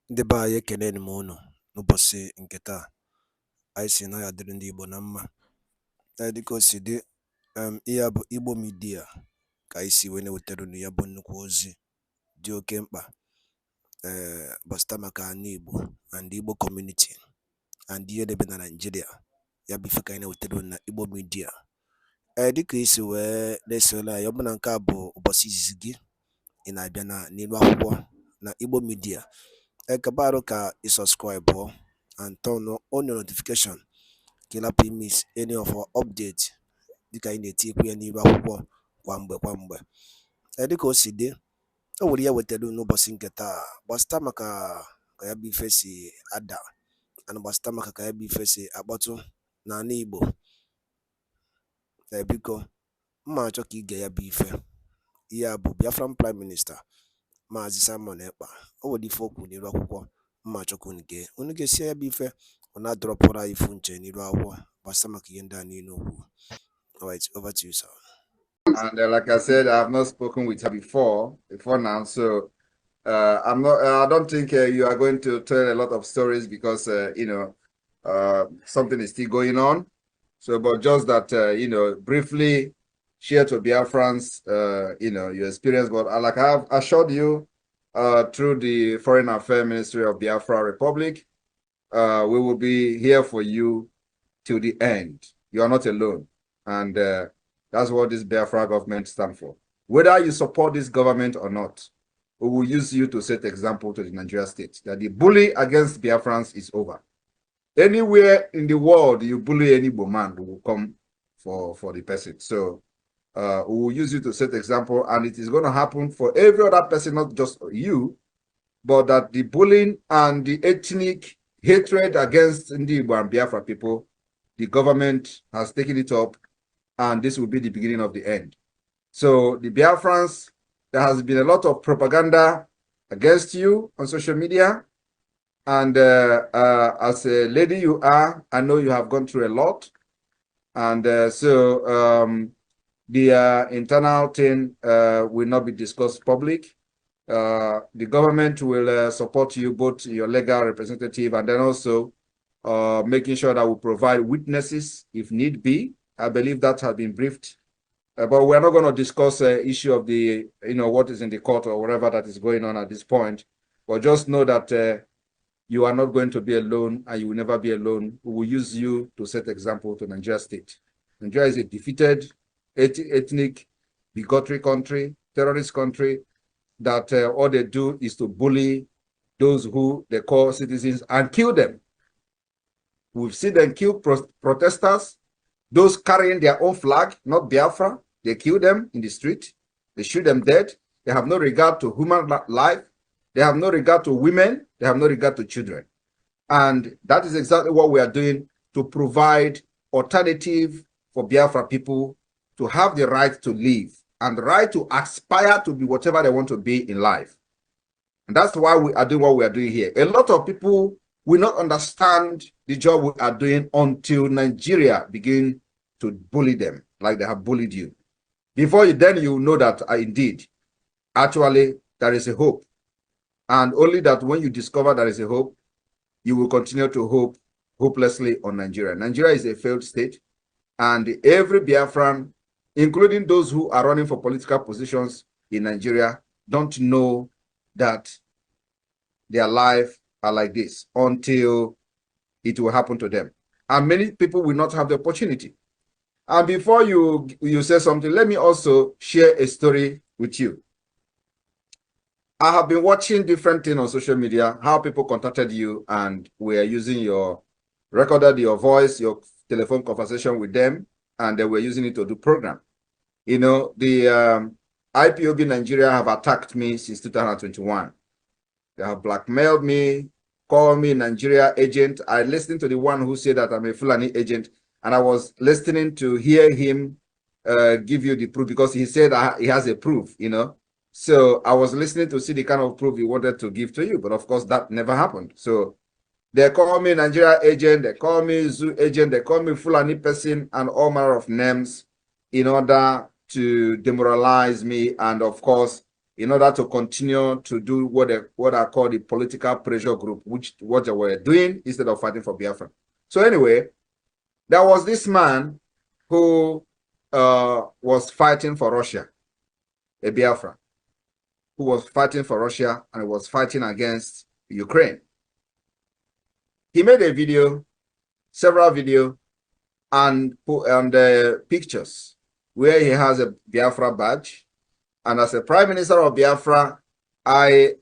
Ndị be anyị ekeneni m unu n'ụbọchị nke taa. Anyị sị na ya dịrị ndị Igbo na mma. Dịka o si dị, ihe a bụ Igbo midia ka anyị si wee na-ewetara unu ya bụ nnukwu ozi dị oke mkpa gbasịta maka ana Igbo and Igbo community and ihe debe na Naịjirịa. Ya bụ ife ka anyị na-ewetara unu na Igbo midia. Dịka isi wee na-esole anyị, ọ bụ na nke a bụ ụbọchị izizi gị ị na-abịa n'ilu akwụkwọ na Igbo midia, kabaru ka i subscribe and turn on your notification ka ị lapụ miss any of our update dịka anyị na-etikwu ya n'ilu akwụkwọ kwa mgbe. Dịka o si dị, o nwere ya wetara n'ụbọchị nke taa gbasịta maka ka ya bụ ife si ada and gbasịta maka ka ya bụ ife si akpọtụ n'ala Igbo. Biko mma achọ ka ige ya bụ ife. Ihe a bụ Biafran Prime Minister MAZI Ekpa. O nwere ife okwu n'ilu akwụkwọ mma achọ ka unu ga-esi ya bụ ife ọ na-adọrọpụrụ anyị ifu nche n'ilu akwụkwọ gbasịta maka ihe ndị a niile okwu. Alright, over to you, sir. And like I said, I have not spoken with her before now, so I don't think you are going to tell a lot of stories because something is still going on. So, but just that briefly share to Biafrans, your experience. But like I have assured you, through the Foreign Affairs Ministry of Biafra Republic, we will be here for you till the end. You are not alone, and that's what this Biafra government stands for. Whether you support this government or not, we will use you to set example to the Nigeria state that the bully against Biafrans is over. Anywhere in the world you bully any man, we will come for the person. So we will use you to set example, and it is going to happen for every other person, not just you, but that the bullying and the ethnic hatred against Igbo and Biafra people, the government has taken it up, and this will be the beginning of the end. So the Biafrans, there has been a lot of propaganda against you on social media, and as a lady you are, I know you have gone through a lot, and the internal thing will not be discussed public. The government will support you, both your legal representative and then also making sure that we provide witnesses if need be. I believe that has been briefed. But we're not going to discuss the issue of the, what is in the court or whatever that is going on at this point. But just know that you are not going to be alone, and you will never be alone. We will use you to set example to Nigeria state. Nigeria is a defeated, ethnic, bigotry country, terrorist country, that all they do is to bully those who they call citizens and kill them. We've seen them kill protesters, those carrying their own flag, not Biafra. They kill them in the street. They shoot them dead. They have no regard to human life. They have no regard to women. They have no regard to children. And that is exactly what we are doing to provide alternative for Biafra people to have the right to live and the right to aspire to be whatever they want to be in life. And that's why we are doing what we are doing here. A lot of people will not understand the job we are doing until Nigeria begin to bully them like they have bullied you. Before then you know that indeed, actually, there is a hope. And only that when you discover there is a hope, you will continue to hope hopelessly on Nigeria. Nigeria is a failed state, and every Biafran, including those who are running for political positions in Nigeria, don't know that their life are like this until it will happen to them. And many people will not have the opportunity. And before you say something, let me also share a story with you. I have been watching different things on social media, how people contacted you and were using recorded your voice, your telephone conversation with them, and they were using it to do program. The IPOB Nigeria have attacked me since 2021. They have blackmailed me, called me Nigeria agent. I listened to the one who said that I'm a Fulani agent, and I was listening to hear him give you the proof because he said he has a proof, So I was listening to see the kind of proof he wanted to give to you, but of course that never happened. So they call me Nigeria agent, they call me Zoo agent, they call me Fulani person, and all manner of names in order to demoralize me and, of course, in order to continue to do what I call the political pressure group, which what they were doing instead of fighting for Biafra. So anyway, there was this man who was fighting for Russia, a Biafra, who was fighting for Russia and was fighting against Ukraine. He made a video, several videos, and pictures where he has a Biafra badge. And as a Prime Minister of Biafra,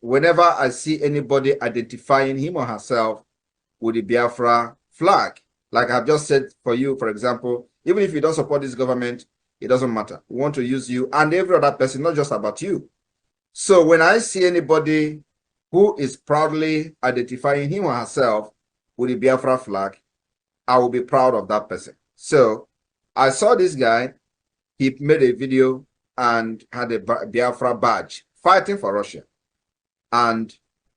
whenever I see anybody identifying him or herself with the Biafra flag, like I've just said for you, for example, even if you don't support this government, it doesn't matter. We want to use you and every other person, not just about you. So when I see anybody who is proudly identifying him or herself with the Biafra flag, I will be proud of that person. So I saw this guy, he made a video and had a Biafra badge fighting for Russia. And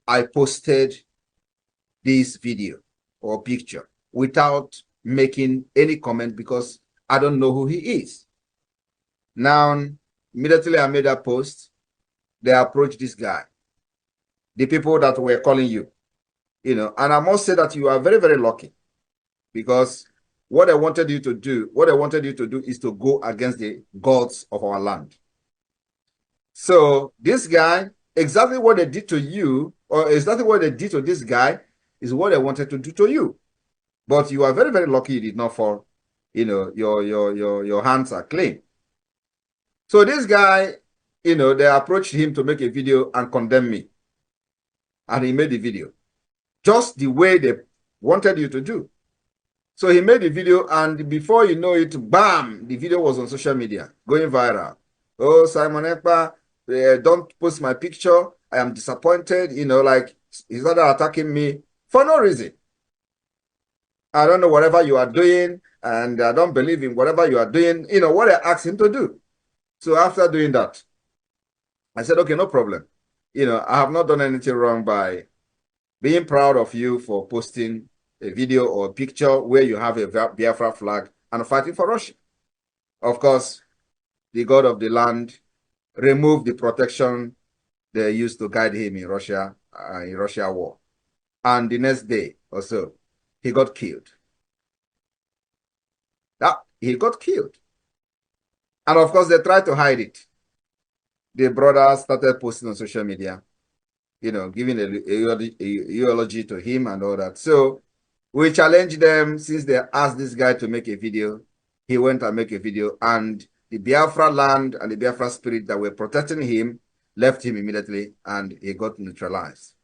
I posted this video or picture without making any comment because I don't know who he is. Now, immediately I made that post, they approached this guy, the people that were calling you, and I must say that you are very, very lucky because what I wanted you to do is to go against the gods of our land. So this guy, exactly what they did to you, or exactly what they did to this guy, is what they wanted to do to you. But you are very, very lucky you did not fall. Your hands are clean. So this guy, they approached him to make a video and condemn me. And he made the video just the way they wanted you to do. So he made the video, and before you know it, bam, the video was on social media, going viral. Oh, Simon Ekpa, don't post my picture. I am disappointed. Like he's not attacking me for no reason. I don't know whatever you are doing, and I don't believe in whatever you are doing, what I asked him to do. So after doing that, I said, okay, no problem. I have not done anything wrong by being proud of you for posting a video or a picture where you have a Biafra flag and fighting for Russia. Of course, the God of the land removed the protection they used to guide him in Russia war. And the next day or so, he got killed. He got killed. And of course, they tried to hide it. The brother started posting on social media, giving a eulogy to him and all that. So we challenged them since they asked this guy to make a video. He went and make a video, and the Biafra land and the Biafra spirit that were protecting him left him immediately, and he got neutralized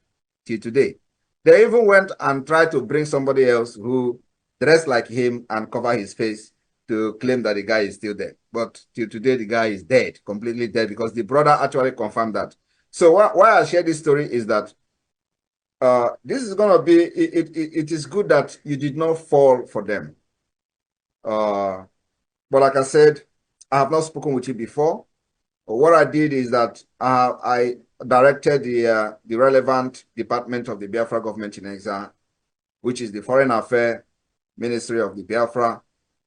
till today. They even went and tried to bring somebody else who dressed like him and cover his face to claim that the guy is still there. But till today, the guy is dead, completely dead, because the brother actually confirmed that. So why I share this story is that this is going to be, it is good that you did not fall for them. But like I said, I have not spoken with you before. What I did is that I directed the relevant department of the Biafra government in exile, which is the Foreign Affairs Ministry of the Biafra,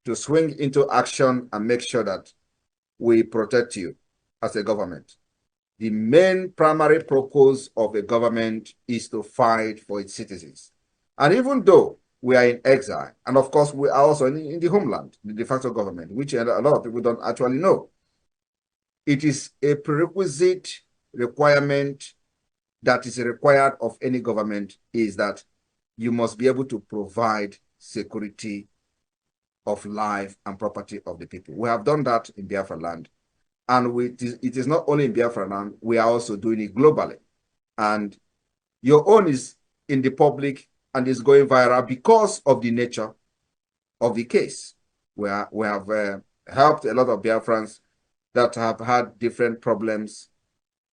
to swing into action and make sure that we protect you as a government. The main primary purpose of a government is to fight for its citizens. And even though we are in exile, and of course we are also in the homeland, the de facto government, which a lot of people don't actually know, it is a prerequisite requirement that is required of any government is that you must be able to provide security of life and property of the people. We have done that in Biafra land. And it is not only in Biafra land, we are also doing it globally. And your own is in the public and is going viral because of the nature of the case. We have helped a lot of Biafrans that have had different problems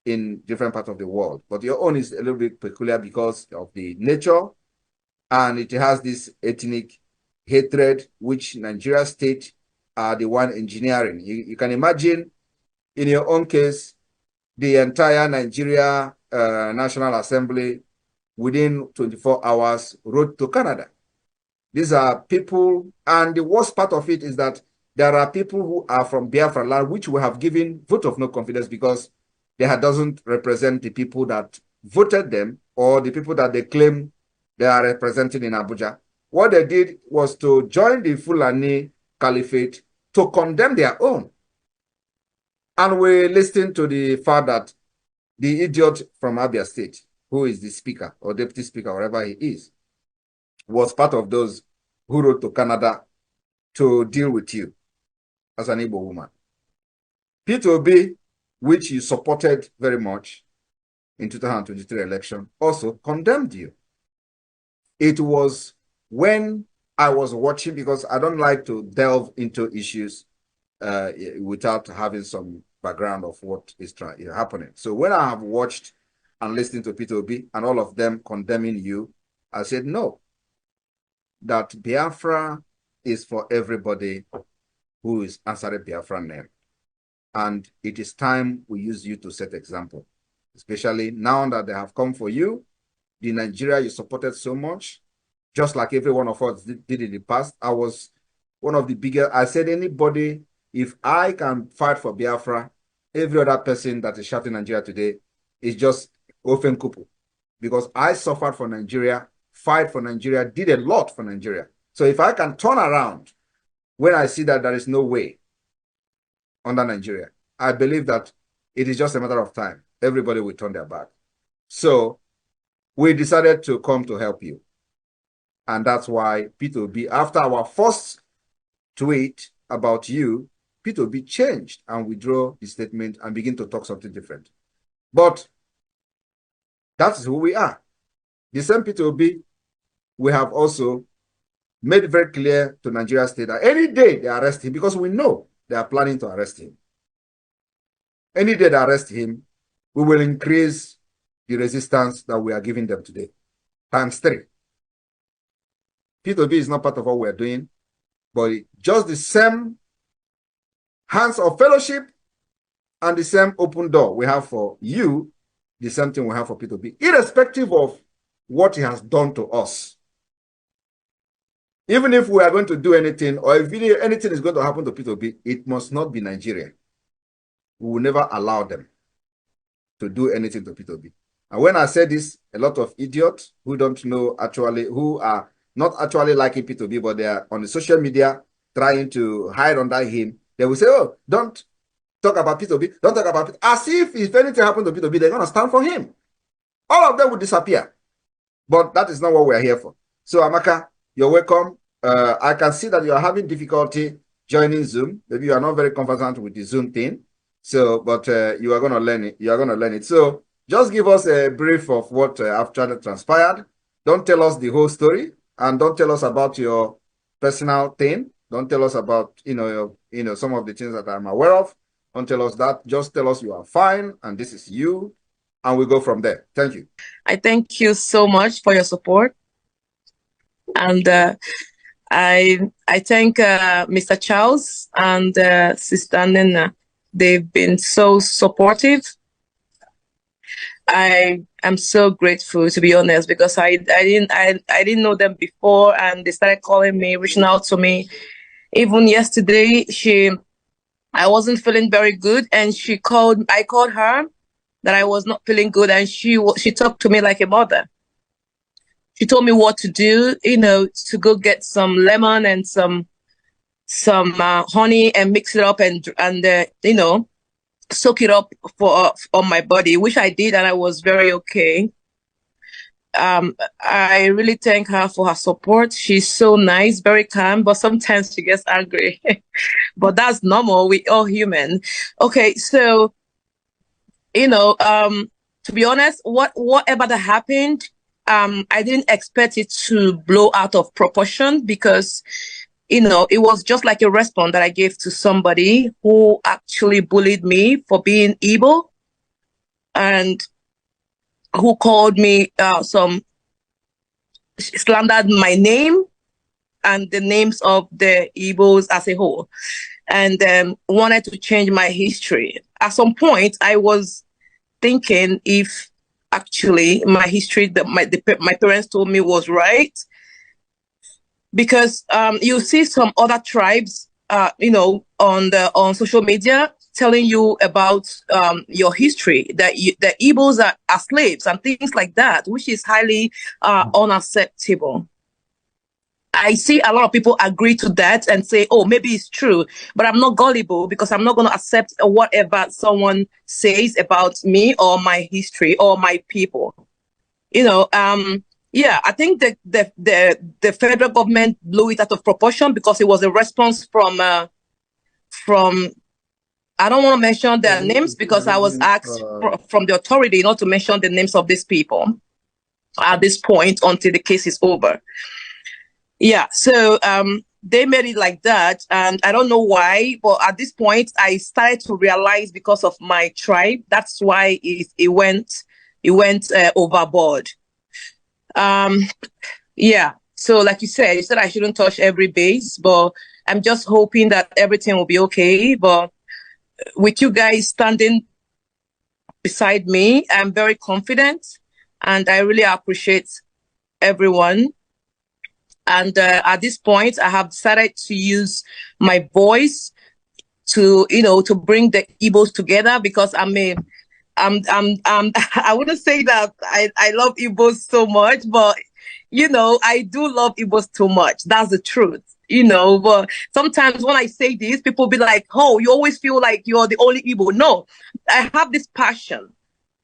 in different parts of the world. But your own is a little bit peculiar because of the nature, and it has this ethnic hatred, which Nigeria state are the one engineering. You can imagine, in your own case, the entire Nigeria National Assembly within 24 hours wrote to Canada. These are people, and the worst part of it is that there are people who are from Biafra land, which we have given vote of no confidence because doesn't represent the people that voted them or the people that they claim they are representing in Abuja. What they did was to join the Fulani Caliphate to condemn their own. And we listened to the fact that the idiot from Abia State, who is the speaker or deputy speaker, wherever he is, was part of those who wrote to Canada to deal with you as an Igbo woman. Peter Obi, which you supported very much in 2023 election, also condemned you. It was when I was watching, because I don't like to delve into issues without having some background of what is happening. So when I have watched and listened to Peter Obi and all of them condemning you, I said, no, that Biafra is for everybody who is answering Biafra name. And it is time we use you to set example, especially now that they have come for you, the Nigeria you supported so much, just like every one of us did in the past. I was one of the biggest. I said, anybody, if I can fight for Biafra, every other person that is shouting Nigeria today is just open kupu, because I suffered for Nigeria, fight for Nigeria, did a lot for Nigeria. So if I can turn around when I see that there is no way under Nigeria, I believe that it is just a matter of time. Everybody will turn their back. So we decided to come to help you. And that's why Peter Obi, after our first tweet about you, Peter Obi changed and withdrew the statement and begin to talk something different. But that is who we are. The same Peter Obi, we have also made it very clear to Nigeria State that any day they arrest him, because we know they are planning to arrest him. Any day they arrest him, we will increase the resistance that we are giving them today, ×3. Peter Obi is not part of what we are doing, but just the same hands of fellowship and the same open door we have for you, the same thing we have for Peter Obi, irrespective of what he has done to us. Even if we are going to do anything, or if anything is going to happen to Peter Obi, it must not be Nigeria. We will never allow them to do anything to Peter Obi. And when I say this, a lot of idiots who don't know actually, who are not actually liking Peter Obi, but they are on the social media trying to hide under him, they will say, oh, don't talk about Peter Obi, don't talk about it. As if anything happened to Peter Obi, they're going to stand for him. All of them will disappear. But that is not what we're here for. So, Amaka, you're welcome. I can see that you are having difficulty joining Zoom. Maybe you are not very conversant with the Zoom thing. So, but you are going to learn it. You are going to learn it. So, just give us a brief of what after transpired. Don't tell us the whole story, and don't tell us about your personal thing. Don't tell us about some of the things that I'm aware of. Don't tell us that. Just tell us you are fine, and this is you, and we go from there. Thank you. I thank you so much for your support, and I thank Mr. Charles and Sister Nina. They've been so supportive. I am so grateful, to be honest, because I didn't know them before, and they started calling me, reaching out to me. Even yesterday, I wasn't feeling very good, and I called her that I was not feeling good, and she talked to me like a mother. She told me what to do, to go get some lemon and some honey and mix it up and soak it up on my body, which I did, and I was very okay. I really thank her for her support. She's so nice, very calm, but sometimes she gets angry. But that's normal. We all human. Okay, so to be honest, whatever that happened, I didn't expect it to blow out of proportion, because it was just like a response that I gave to somebody who actually bullied me for being Igbo, and who called me slandered my name and the names of the Igbos as a whole, and wanted to change my history. At some point, I was thinking if actually my history that my parents told me was right, because you see some other tribes, on social media telling you about your history, that the Igbos are slaves and things like that, which is highly unacceptable. I see a lot of people agree to that and say, oh, maybe it's true, but I'm not gullible because I'm not going to accept whatever someone says about me or my history or my people. You know, yeah, I think the federal government blew it out of proportion because it was a response from I don't want to mention their names because I was asked from the authority not to mention the names of these people at this point until the case is over. Yeah, so they made it like that, and I don't know why, but at this point, I started to realize because of my tribe, that's why it went overboard. Yeah, so like you said I shouldn't touch every base, but I'm just hoping that everything will be okay. But with you guys standing beside me, I'm very confident, and I really appreciate everyone. And at this point, I have decided to use my voice to, to bring the Igbos together because I wouldn't say that I love Igbos so much, but, I do love Igbos too much. That's the truth, but sometimes when I say this, people be like, oh, you always feel like you're the only Igbo. No, I have this passion.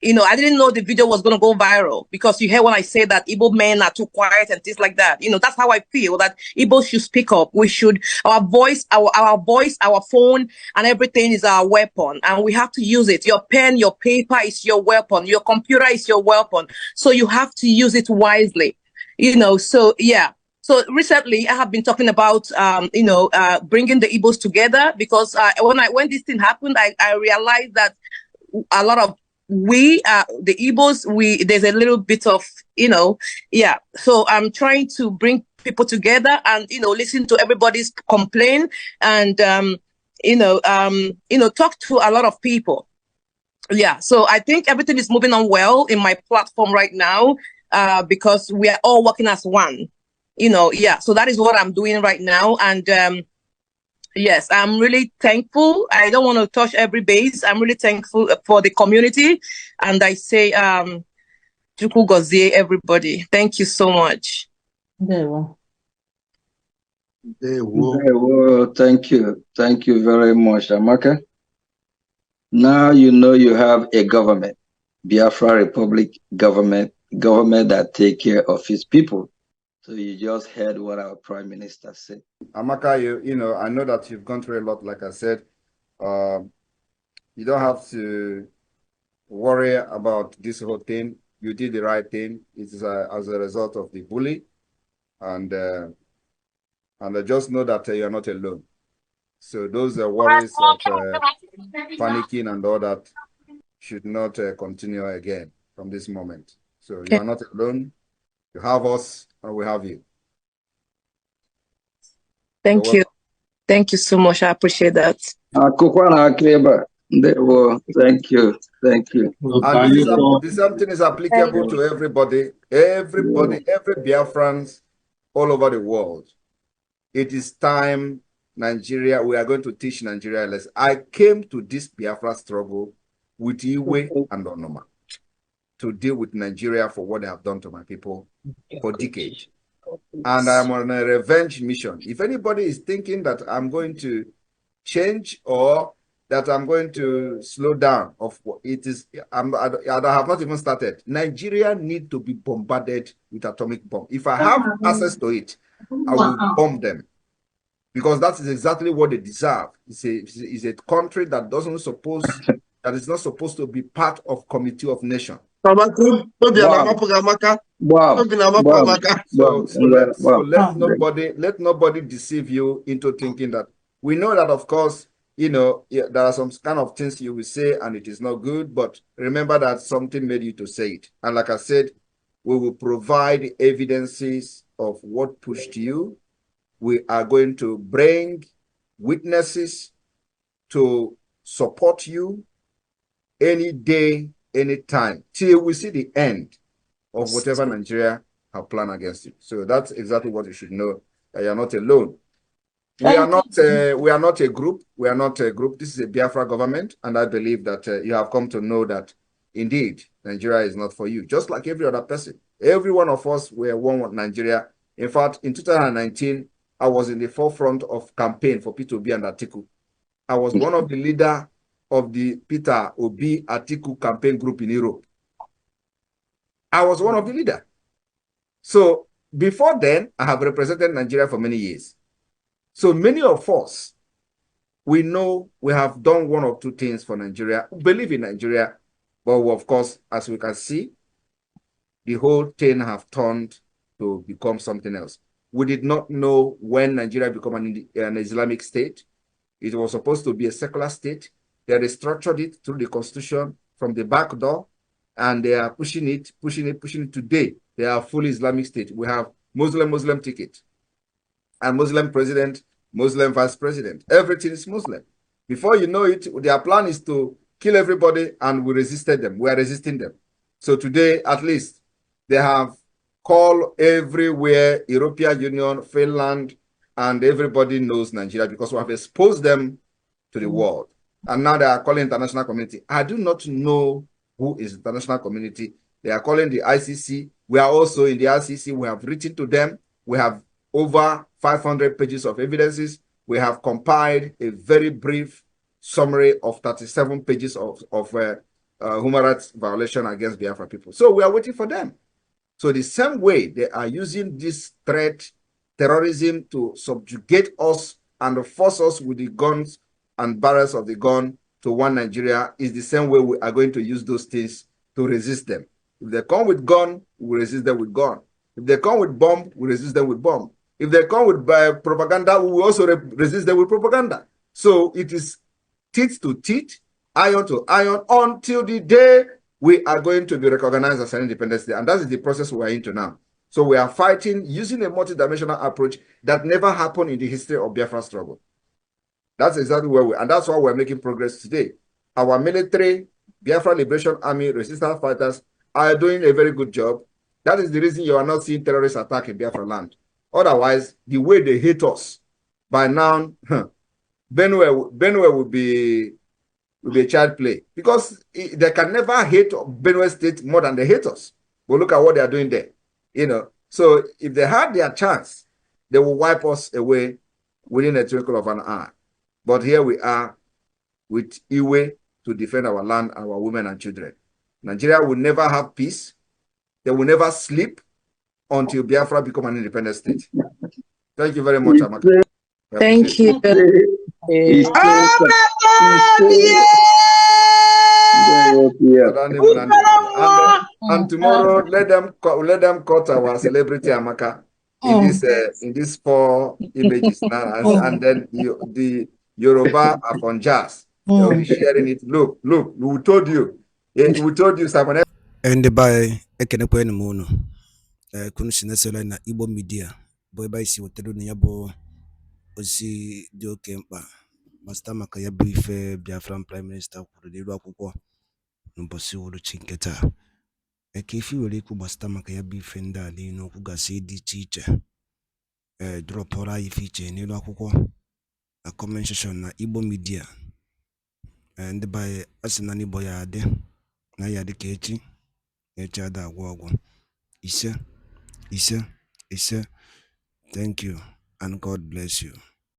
I didn't know the video was going to go viral because you hear when I say that Igbo men are too quiet and things like that. That's how I feel that Igbo should speak up. We should, our voice, our phone and everything is our weapon and we have to use it. Your pen, your paper is your weapon. Your computer is your weapon. So you have to use it wisely, so yeah. So recently I have been talking about, bringing the Igbos together because when this thing happened, I realized that a lot of the Igbos, there's a little bit of, yeah. So I'm trying to bring people together and, listen to everybody's complaint and, talk to a lot of people. Yeah. So I think everything is moving on well in my platform right now, because we are all working as one, yeah. So that is what I'm doing right now. And, yes, I'm really thankful. I don't want to touch every base. I'm really thankful for the community. And I say, Juku Gozie, everybody. Thank you so much. Well, thank you. Thank you very much, Amaka. Now you have a government, Biafra Republic government that take care of its people. So you just heard what our Prime Minister said. Amaka, I know that you've gone through a lot, like I said. You don't have to worry about this whole thing. You did the right thing. It is as a result of the bully. And I just know that you're not alone. So those worries of panicking and all that should not continue again from this moment. So you are not alone. You have us and we have you. Thank you. Thank you so much. I appreciate that. Thank you. Thank you. And this something is applicable to everybody, every Biafrans all over the world. It is time, Nigeria, we are going to teach Nigeria less. I came to this Biafra struggle with Iwe and Onoma to deal with Nigeria for what they have done to my people for decades. And I'm on a revenge mission. If anybody is thinking that I'm going to change or that I'm going to slow down, it is, I have not even started. Nigeria needs to be bombarded with atomic bomb. If I have access to it, I will bomb them. Because that is exactly what they deserve. It's a country that is not supposed to be part of Committee of Nations. So let nobody deceive you into thinking that. We know that, of course, there are some kind of things you will say and it is not good, but remember that something made you to say it. And like I said, we will provide evidences of what pushed you. We are going to bring witnesses to support you any day, any time, till we see the end of whatever Nigeria have planned against you. So that's exactly what you should know, that you're not alone. We are not a group. We are not a group. This is a Biafra government, and I believe that you have come to know that indeed Nigeria is not for you. Just like every other person, every one of us were one with Nigeria. In fact, in 2019, I was in the forefront of campaign for Peter Obi and Atiku. I was one of the leader of the Peter Obi Atiku campaign group in Europe. I was one of the leader. So before then, I have represented Nigeria for many years. So many of us, we know we have done one or two things for Nigeria, we believe in Nigeria, but of course, as we can see, the whole thing have turned to become something else. We did not know when Nigeria became an Islamic state. It was supposed to be a secular state. They restructured it through the constitution from the back door, and they are pushing it. Today, they are fully Islamic state. We have Muslim ticket, and Muslim president, Muslim vice president. Everything is Muslim. Before you know it, their plan is to kill everybody, and we resisted them. We are resisting them. So today, at least, they have called everywhere, European Union, Finland, and everybody knows Nigeria because we have exposed them to the world. And now they are calling international community. I do not know who is international community. They are calling the ICC. We are also in the ICC. We have written to them. We have over 500 pages of evidences. We have compiled a very brief summary of 37 pages of human rights violation against Biafra people. So we are waiting for them. So the same way they are using this threat, terrorism, to subjugate us and force us with the guns and barrels of the gun to one Nigeria is the same way we are going to use those things to resist them. If they come with gun, we resist them with gun. If they come with bomb, we resist them with bomb. If they come with propaganda, we will also resist them with propaganda. So it is teeth to teeth, iron to iron, until the day we are going to be recognized as an independent state. And that is the process we are into now. So we are fighting using a multidimensional approach that never happened in the history of Biafra struggle. That's exactly where and that's why we're making progress today. Our military, Biafra Liberation Army, resistance fighters are doing a very good job. That is the reason you are not seeing terrorist attack in Biafra land. Otherwise, the way they hate us, by now, Benue would be a child play, because they can never hate Benue State more than they hate us. But look at what they are doing there. So if they had their chance, they will wipe us away within a twinkle of an eye. But here we are with Iwe to defend our land, our women and children. Nigeria will never have peace. They will never sleep until Biafra become an independent state. Thank you very much, Amaka. Thank you. And tomorrow, let them cut our celebrity Amaka in these 4 images now, and then the Yoruba Afonjas, they'll be sharing it. Look, we told you, Simon. And by Ekenekwen Mono, Kunisina na Igbo media, boy by si wotero ni yabo osi dio Ekpa, Master maka ya brief Biafran Prime Minister kwuru n'iru akwụkwọ n'ụbọchị uhuruchi nke taa. Ekefi were ikwu Master maka ya brief ndị a n'inu okwu gasị dị iche iche. Dropọra ife iche n'iru akwụkwọ na comment section na Igbo media. Ndị by asị na n'Igbo ya adị na ya dị ka echi ada agwọ ọgwụ. Ise. Thank you and God bless you.